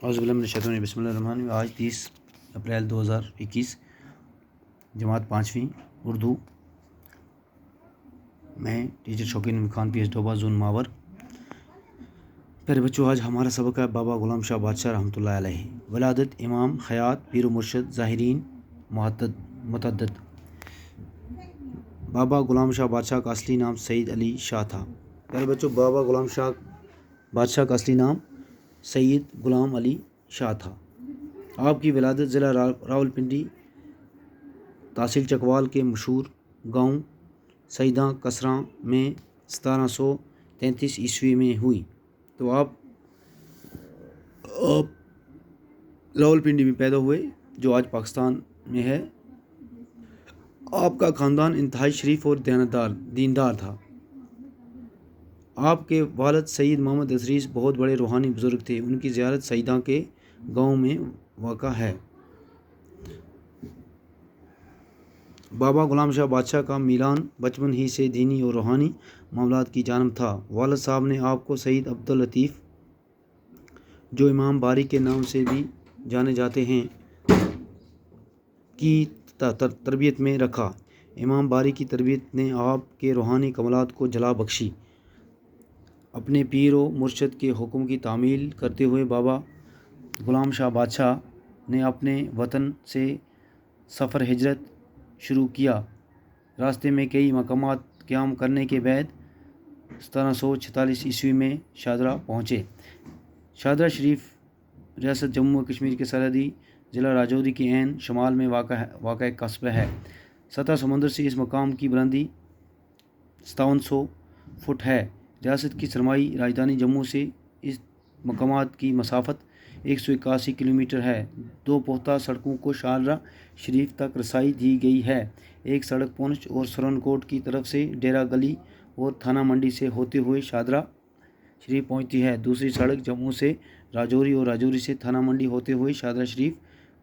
اعوذ باللہ من الشیطان الرجیم، بسم اللہ الرحمن الرحیم۔ آج 30 اپریل 2021، جماعت 5ویں اردو میں ٹیچر شوقین احمد خان PS ڈوبا زون ماور۔ پیارے بچوں، آج ہمارا سبق ہے بابا غلام شاہ بادشاہ رحمۃ اللہ علیہ۔ ولادت امام حیات پیر و مرشد ظاہرین متعدد۔ بابا غلام شاہ بادشاہ کا اصلی نام سید علی شاہ تھا۔ پیارے بچوں، بابا غلام شاہ بادشاہ کا اصلی نام سید غلام علی شاہ تھا۔ آپ کی ولادت ضلع راولپنڈی تحصیل چکوال کے مشہور گاؤں سیداں کسراں میں 1733 عیسوی میں ہوئی۔ تو آپ راولپنڈی میں پیدا ہوئے، جو آج پاکستان میں ہے۔ آپ کا خاندان انتہائی شریف اور دیندار تھا۔ آپ کے والد سید محمد ادریس بہت بڑے روحانی بزرگ تھے۔ ان کی زیارت سیداں کے گاؤں میں واقع ہے۔ بابا غلام شاہ بادشاہ کا میلان بچپن ہی سے دینی اور روحانی معاملات کی جانب تھا۔ والد صاحب نے آپ کو سید عبداللطیف، جو امام باری کے نام سے بھی جانے جاتے ہیں، کی تربیت میں رکھا۔ امام باری کی تربیت نے آپ کے روحانی کمالات کو جلا بخشی۔ اپنے پیر و مرشد کے حکم کی تعمیل کرتے ہوئے بابا غلام شاہ بادشاہ نے اپنے وطن سے سفر ہجرت شروع کیا۔ راستے میں کئی مقامات قیام کرنے کے بعد 1746 عیسوی میں شاہدرہ پہنچے۔ شاہدرہ شریف ریاست جموں و کشمیر کے سرحدی ضلع راجوری کے عین شمال میں واقع ایک قصبہ ہے۔ سطح سمندر سے اس مقام کی بلندی 5700 فٹ ہے۔ ریاست کی سرمائی راجدھانی جموں سے اس مقامات کی مسافت 181 کلومیٹر ہے۔ 2 پختہ سڑکوں کو شاہدرہ شریف تک رسائی دی گئی ہے۔ ایک سڑک پونچھ اور سرن کوٹ کی طرف سے ڈیرہ گلی اور تھانہ منڈی سے ہوتے ہوئے شاہدرہ شریف پہنچتی ہے۔ دوسری سڑک جموں سے راجوری اور راجوری سے تھانہ منڈی ہوتے ہوئے شاہدرہ شریف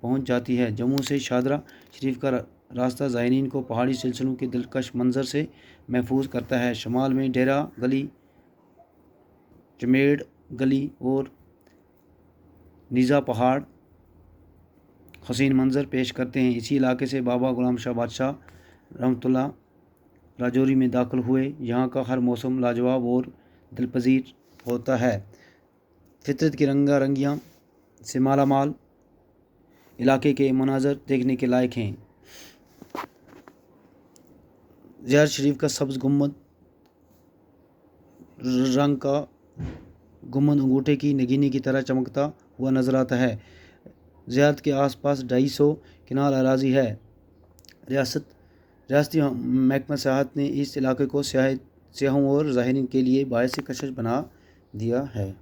پہنچ جاتی ہے۔ جموں سے شاہدرہ شریف کا راستہ زائرین کو پہاڑی سلسلوں کے دلکش منظر سے محفوظ کرتا ہے۔ شمال میں ڈیرہ گلی، چمیڑ گلی اور نیزا پہاڑ حسین منظر پیش کرتے ہیں۔ اسی علاقے سے بابا غلام شاہ بادشاہ رحمۃ اللہ راجوری میں داخل ہوئے۔ یہاں کا ہر موسم لاجواب اور دلپذیر ہوتا ہے۔ فطرت کی رنگا رنگیاں سے مالا مال علاقے کے مناظر دیکھنے کے لائق ہیں۔ زیارت شریف کا سبز گنبد رنگ کا گنبد انگوٹھے کی نگینی کی طرح چمکتا ہوا نظر آتا ہے۔ زیارت کے آس پاس 250 کنال اراضی ہے۔ ریاستی محکمہ سیاحت نے اس علاقے کو سیاحوں اور زائرین کے لیے باعث کشش بنا دیا ہے۔